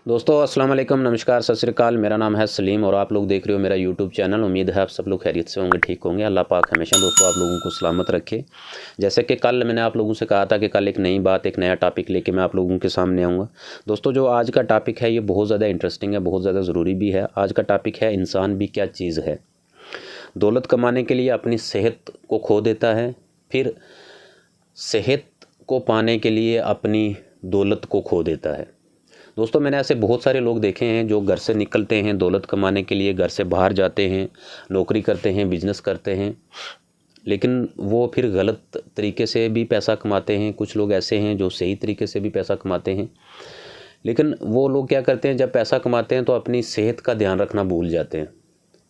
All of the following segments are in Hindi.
दोस्तों अस्सलाम वालेकुम, नमस्कार, सत श्री अकाल। मेरा नाम है सलीम और आप लोग देख रहे हो मेरा यूट्यूब चैनल। उम्मीद है आप सब लोग खैरियत से होंगे, ठीक होंगे। अल्लाह पाक हमेशा दोस्तों आप लोगों को सलामत रखे। जैसे कि कल मैंने आप लोगों से कहा था कि कल एक नई बात, एक नया टॉपिक लेके मैं आप लोगों के सामने आऊँगा। दोस्तों जो आज का टॉपिक है ये बहुत ज़्यादा इंटरेस्टिंग है, बहुत ज़्यादा ज़रूरी भी है। आज का टॉपिक है इंसान भी क्या चीज़ है। दौलत कमाने के लिए अपनी सेहत को खो देता है, फिर सेहत को पाने के लिए अपनी दौलत को खो देता है। दोस्तों मैंने ऐसे बहुत सारे लोग देखे हैं जो घर से निकलते हैं दौलत कमाने के लिए, घर से बाहर जाते हैं, नौकरी करते हैं, बिजनेस करते हैं, लेकिन वो फिर गलत तरीके से भी पैसा कमाते हैं। कुछ लोग ऐसे हैं जो सही तरीके से भी पैसा कमाते हैं, लेकिन वो लोग क्या करते हैं, जब पैसा कमाते हैं तो अपनी सेहत का ध्यान रखना भूल जाते हैं।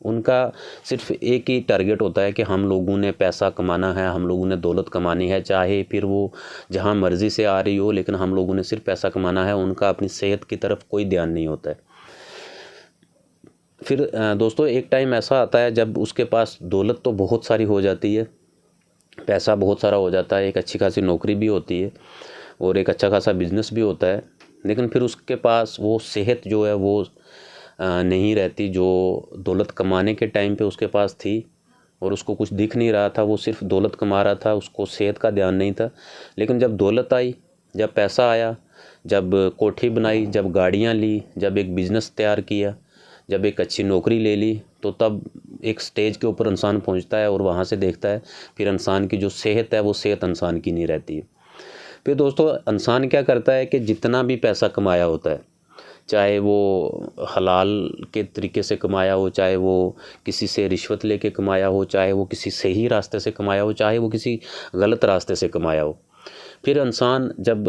उनका सिर्फ एक ही टारगेट होता है कि हम लोगों ने पैसा कमाना है, हम लोगों ने दौलत कमानी है, चाहे फिर वो जहाँ मर्ज़ी से आ रही हो, लेकिन हम लोगों ने सिर्फ पैसा कमाना है। उनका अपनी सेहत की तरफ कोई ध्यान नहीं होता है। फिर दोस्तों एक टाइम ऐसा आता है जब उसके पास दौलत तो बहुत सारी हो जाती है, पैसा बहुत सारा हो जाता है, एक अच्छी खासी नौकरी भी होती है और एक अच्छा खासा बिजनेस भी होता है, लेकिन फिर उसके पास वो सेहत जो है वो नहीं रहती जो दौलत कमाने के टाइम पे उसके पास थी। और उसको कुछ दिख नहीं रहा था, वो सिर्फ दौलत कमा रहा था, उसको सेहत का ध्यान नहीं था। लेकिन जब दौलत आई, जब पैसा आया, जब कोठी बनाई, जब गाड़ियाँ ली, जब एक बिज़नेस तैयार किया, जब एक अच्छी नौकरी ले ली, तो तब एक स्टेज के ऊपर इंसान पहुंचता है और वहाँ से देखता है फिर इंसान की जो सेहत है वो सेहत इंसान की नहीं रहती है। फिर दोस्तों इंसान क्या करता है कि जितना भी पैसा कमाया होता है, चाहे वो हलाल के तरीके से कमाया हो, चाहे वो किसी से रिश्वत लेके कमाया हो, चाहे वो किसी सही रास्ते से कमाया हो, चाहे वो किसी गलत रास्ते से कमाया हो, फिर इंसान जब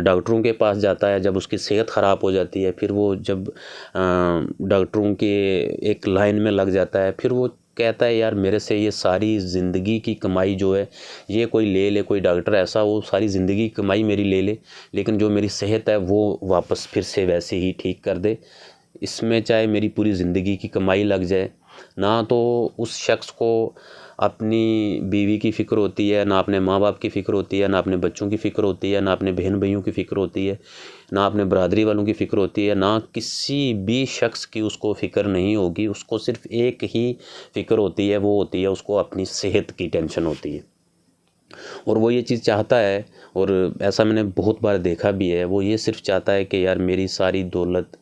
डॉक्टरों के पास जाता है, जब उसकी सेहत ख़राब हो जाती है, फिर वो जब डॉक्टरों के एक लाइन में लग जाता है, फिर वो कहता है यार मेरे से ये सारी ज़िंदगी की कमाई जो है ये कोई ले ले, कोई डॉक्टर ऐसा वो सारी ज़िंदगी की कमाई मेरी ले ले, लेकिन जो मेरी सेहत है वो वापस फिर से वैसे ही ठीक कर दे। इसमें चाहे मेरी पूरी ज़िंदगी की कमाई लग जाए, ना तो उस शख्स को अपनी बीवी की फ़िक्र होती है, ना अपने माँ बाप की फ़िक्र होती है, ना अपने बच्चों की फ़िक्र होती है, ना अपने बहन भाइयों की फ़िक्र होती है, ना अपने बरादरी वालों की फ़िक्र होती है, ना किसी भी शख्स की उसको फ़िक्र नहीं होगी। उसको सिर्फ एक ही फ़िक्र होती है, वो होती है उसको अपनी सेहत की टेंशन होती है। और वो ये चीज़ चाहता है, और ऐसा मैंने बहुत बार देखा भी है, वो ये सिर्फ चाहता है कि यार मेरी सारी दौलत,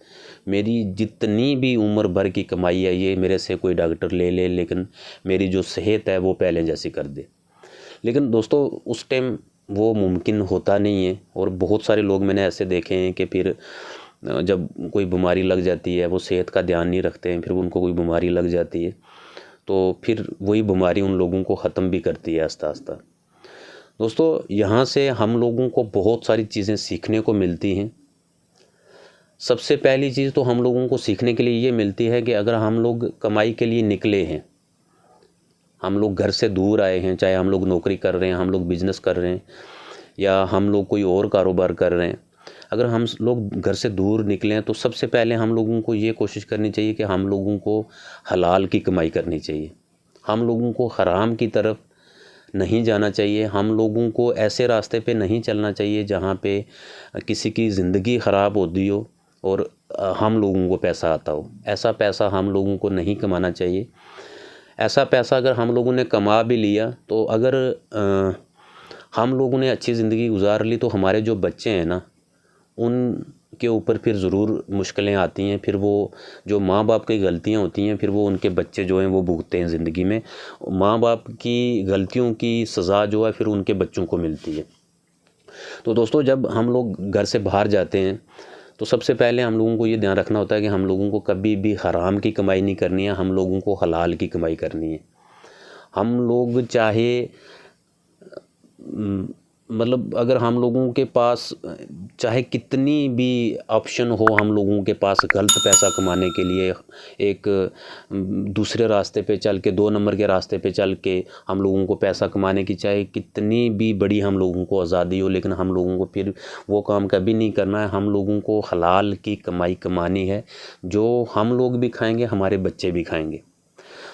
मेरी जितनी भी उम्र भर की कमाई है ये मेरे से कोई डॉक्टर ले ले, लेकिन मेरी जो सेहत है वो पहले जैसी कर दे। लेकिन दोस्तों उस टाइम वो मुमकिन होता नहीं है। और बहुत सारे लोग मैंने ऐसे देखे हैं कि फिर जब कोई बीमारी लग जाती है, वो सेहत का ध्यान नहीं रखते हैं, फिर उनको कोई बीमारी लग जाती है तो फिर वही बीमारी उन लोगों को ख़त्म भी करती है आस्ता आस्ता। दोस्तों यहाँ से हम लोगों को बहुत सारी चीज़ें सीखने को मिलती हैं। सबसे पहली चीज़ तो हम लोगों को सीखने के लिए ये मिलती है कि अगर हम लोग कमाई के लिए निकले हैं, हम लोग घर से दूर आए हैं, चाहे हम लोग नौकरी कर रहे हैं, हम लोग बिज़नेस कर रहे हैं, या हम लोग कोई और कारोबार कर रहे हैं, अगर हम लोग घर से दूर निकले हैं तो सबसे पहले हम लोगों को ये कोशिश करनी चाहिए कि हम लोगों को हलाल की कमाई करनी चाहिए। हम लोगों को हराम की तरफ नहीं जाना चाहिए। हम लोगों को ऐसे रास्ते पे नहीं चलना चाहिए जहाँ पे किसी की ज़िंदगी ख़राब होती हो और हम लोगों को पैसा आता हो। ऐसा पैसा हम लोगों को नहीं कमाना चाहिए। ऐसा पैसा अगर हम लोगों ने कमा भी लिया तो अगर हम लोगों ने अच्छी ज़िंदगी गुजार ली तो हमारे जो बच्चे हैं ना, उनके ऊपर फिर ज़रूर मुश्किलें आती हैं। फिर वो जो माँ बाप की गलतियाँ होती हैं, फिर वो उनके बच्चे जो हैं वो भुगतते हैं ज़िंदगी में। माँ बाप की गलतियों की सज़ा जो है फिर उनके बच्चों को मिलती है। तो दोस्तों जब हम लोग घर से बाहर जाते हैं तो सबसे पहले हम लोगों को ये ध्यान रखना होता है कि हम लोगों को कभी भी हराम की कमाई नहीं करनी है, हम लोगों को हलाल की कमाई करनी है। हम लोग चाहे मतलब अगर हम लोगों के पास चाहे कितनी भी ऑप्शन हो, हम लोगों के पास गलत पैसा कमाने के लिए, एक दूसरे रास्ते पे चल के, 2 नंबर के रास्ते पे चल के हम लोगों को पैसा कमाने की चाहे कितनी भी बड़ी हम लोगों को आज़ादी हो, लेकिन हम लोगों को फिर वो काम कभी नहीं करना है। हम लोगों को हलाल की कमाई कमानी है, जो हम लोग भी खाएंगे, हमारे बच्चे भी खाएंगे।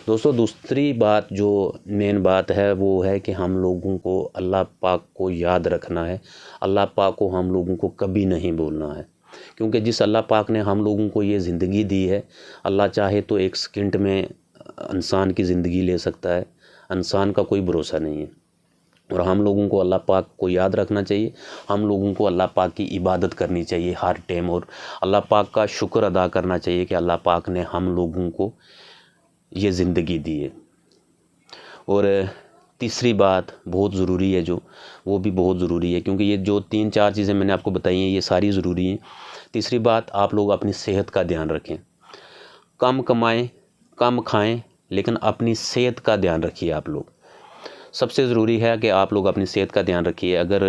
दोस्तों दूसरी बात जो मेन बात है वो है कि हम लोगों को अल्लाह पाक को याद रखना है। अल्लाह पाक को हम लोगों को कभी नहीं भूलना है। क्योंकि जिस अल्लाह पाक ने हम लोगों को ये ज़िंदगी दी है, अल्लाह चाहे तो एक सेकंड में इंसान की ज़िंदगी ले सकता है। इंसान का कोई भरोसा नहीं है। और हम लोगों को अल्लाह पाक को याद रखना चाहिए, हम लोगों को अल्लाह पाक की इबादत करनी चाहिए हर टाइम, और अल्लाह पाक का शुक्र अदा करना चाहिए कि अल्लाह पाक ने हम लोगों को ये ज़िंदगी दी है। और तीसरी बात बहुत ज़रूरी है, जो वो भी बहुत ज़रूरी है, क्योंकि ये जो 3-4 चीज़ें मैंने आपको बताई हैं ये सारी ज़रूरी हैं। तीसरी बात, आप लोग अपनी सेहत का ध्यान रखें। कम कमाएं, कम खाएं, लेकिन अपनी सेहत का ध्यान रखिए। आप लोग सबसे ज़रूरी है कि आप लोग अपनी सेहत का ध्यान रखिए। अगर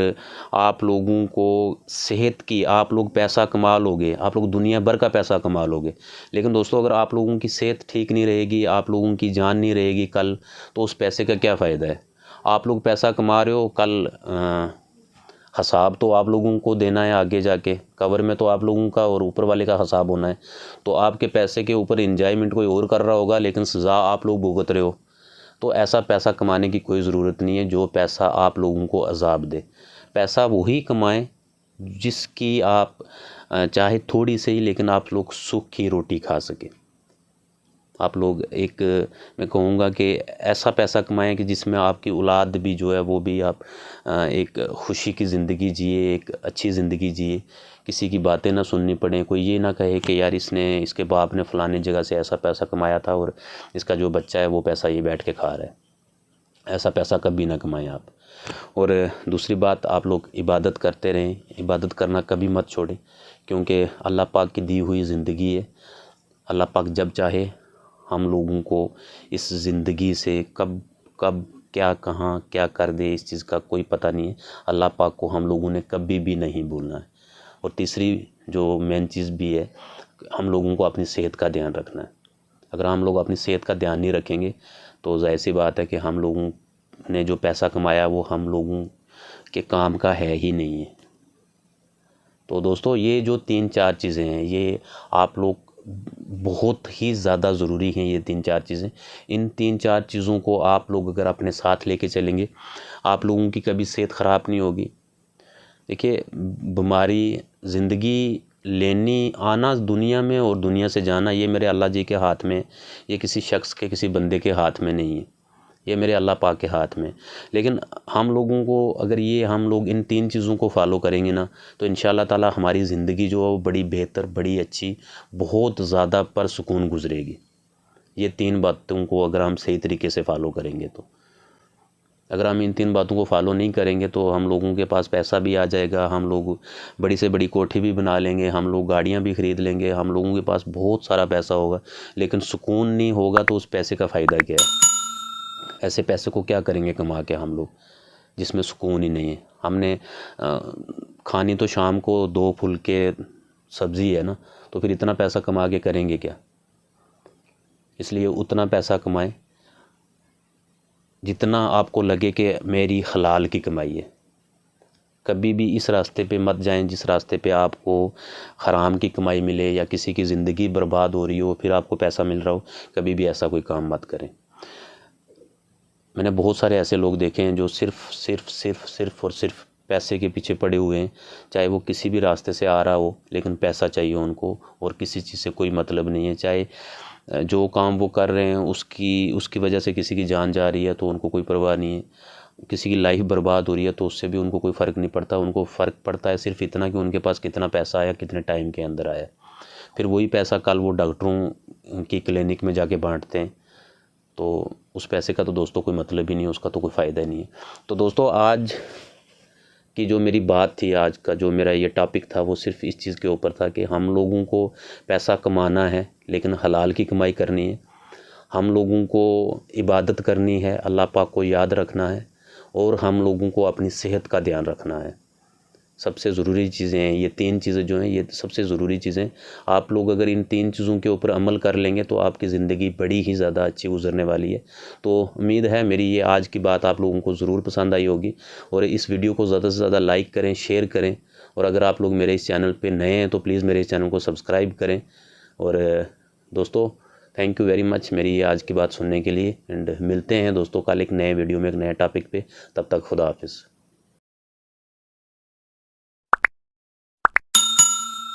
आप लोगों को सेहत की, आप लोग पैसा कमा लोगे, आप लोग दुनिया भर का पैसा कमा लोगे, लेकिन दोस्तों अगर आप लोगों की सेहत ठीक नहीं रहेगी, आप लोगों की जान नहीं रहेगी कल, तो उस पैसे का क्या फ़ायदा है। आप लोग पैसा कमा रहे हो, कल हिसाब तो आप लोगों को देना है आगे जाके, कब्र में तो आप लोगों का और ऊपर वाले का हिसाब होना है। तो आपके पैसे के ऊपर एंजॉयमेंट कोई और कर रहा होगा, लेकिन सज़ा आप लोग भुगत रहे हो। तो ऐसा पैसा कमाने की कोई ज़रूरत नहीं है जो पैसा आप लोगों को अजाब दे। पैसा वही कमाएं जिसकी आप चाहे थोड़ी से ही, लेकिन आप लोग सुख की रोटी खा सकें। आप लोग एक, मैं कहूँगा कि ऐसा पैसा कमाएं कि जिसमें आपकी औलाद भी जो है वो भी आप एक खुशी की ज़िंदगी जिए, एक अच्छी ज़िंदगी जिए, किसी की बातें ना सुननी पड़े। कोई ये ना कहे कि यार इसके बाप ने फ़लानी जगह से ऐसा पैसा कमाया था और इसका जो बच्चा है वो पैसा ये बैठ के खा रहा है। ऐसा पैसा कभी ना कमाएं आप। और दूसरी बात, आप लोग इबादत करते रहें, इबादत करना कभी मत छोड़ें, क्योंकि अल्लाह पाक की दी हुई ज़िंदगी है। अल्लाह पाक जब चाहे हम लोगों को इस ज़िंदगी से कब कब क्या कहाँ क्या कर दे, इस चीज़ का कोई पता नहीं है। अल्लाह पाक को हम लोगों ने कभी भी नहीं भूलना है। और तीसरी जो मेन चीज़ भी है, हम लोगों को अपनी सेहत का ध्यान रखना है। अगर हम लोग अपनी सेहत का ध्यान नहीं रखेंगे तो ज़ाहिर सी बात है कि हम लोगों ने जो पैसा कमाया वो हम लोगों के काम का है ही नहीं है। तो दोस्तों ये जो 3-4 चीज़ें हैं, ये आप लोग बहुत ही ज़्यादा ज़रूरी हैं। ये 3-4 चीज़ें, इन 3-4 चीज़ों को आप लोग अगर अपने साथ लेके चलेंगे, आप लोगों की कभी सेहत ख़राब नहीं होगी। देखिए, बीमारी, ज़िंदगी लेनी, आना दुनिया में और दुनिया से जाना, ये मेरे अल्लाह जी के हाथ में, ये किसी शख्स के, किसी बंदे के हाथ में नहीं है, ये मेरे अल्लाह पाक के हाथ में। लेकिन हम लोगों को अगर ये हम लोग इन 3 चीज़ों को फॉलो करेंगे ना, तो इंशाअल्लाह ताला हमारी ज़िंदगी जो है वो बड़ी बेहतर, बड़ी अच्छी, बहुत ज़्यादा परसुकून गुजरेगी। ये 3 बातों को अगर हम सही तरीके से फॉलो करेंगे तो। अगर हम इन 3 बातों को फॉलो नहीं करेंगे तो हम लोगों के पास पैसा भी आ जाएगा, हम लोग बड़ी से बड़ी कोठी भी बना लेंगे, हम लोग गाड़ियाँ भी ख़रीद लेंगे, हम लोगों के पास बहुत सारा पैसा होगा, लेकिन सुकून नहीं होगा तो उस पैसे का फ़ायदा क्या है। ऐसे पैसे को क्या करेंगे कमा के हम लोग, जिसमें सुकून ही नहीं है। हमने खानी तो शाम को 2 फुलके सब्ज़ी है ना, तो फिर इतना पैसा कमा के करेंगे क्या। इसलिए उतना पैसा कमाएं जितना आपको लगे कि मेरी हलाल की कमाई है। कभी भी इस रास्ते पे मत जाएं जिस रास्ते पे आपको हराम की कमाई मिले या किसी की ज़िंदगी बर्बाद हो रही हो फिर आपको पैसा मिल रहा हो। कभी भी ऐसा कोई काम मत करें। मैंने बहुत सारे ऐसे लोग देखे हैं जो सिर्फ और सिर्फ पैसे के पीछे पड़े हुए हैं, चाहे वो किसी भी रास्ते से आ रहा हो, लेकिन पैसा चाहिए उनको और किसी चीज़ से कोई मतलब नहीं है। चाहे जो काम वो कर रहे हैं उसकी वजह से किसी की जान जा रही है तो उनको कोई परवाह नहीं है, किसी की लाइफ बर्बाद हो रही है तो उससे भी उनको कोई फ़र्क नहीं पड़ता। उनको फ़र्क पड़ता है सिर्फ इतना कि उनके पास कितना पैसा आया, कितने टाइम के अंदर आया। फिर वही पैसा कल वो डॉक्टरों की क्लिनिक में जाके बांटते हैं, तो उस पैसे का तो दोस्तों कोई मतलब ही नहीं है, उसका तो कोई फ़ायदा नहीं है। तो दोस्तों आज की जो मेरी बात थी, आज का जो मेरा ये टॉपिक था, वो सिर्फ इस चीज़ के ऊपर था कि हम लोगों को पैसा कमाना है लेकिन हलाल की कमाई करनी है। हम लोगों को इबादत करनी है, अल्लाह पाक को याद रखना है और हम लोगों को अपनी सेहत का ध्यान रखना है। सबसे ज़रूरी चीज़ें हैं ये 3 चीज़ें जो हैं, ये सबसे ज़रूरी चीज़ें। आप लोग अगर इन 3 चीज़ों के ऊपर अमल कर लेंगे तो आपकी ज़िंदगी बड़ी ही ज़्यादा अच्छी गुजरने वाली है। तो उम्मीद है मेरी ये आज की बात आप लोगों को ज़रूर पसंद आई होगी और इस वीडियो को ज़्यादा से ज़्यादा लाइक करें, शेयर करें और अगर आप लोग मेरे इस चैनल पर नए हैं तो प्लीज़ मेरे इस चैनल को सब्सक्राइब करें। और दोस्तों थैंक यू वेरी मच मेरी ये आज की बात सुनने के लिए। एंड मिलते हैं दोस्तों कल एक नए वीडियो में, एक नए टॉपिक पे। तब तक खुदा हाफिज़।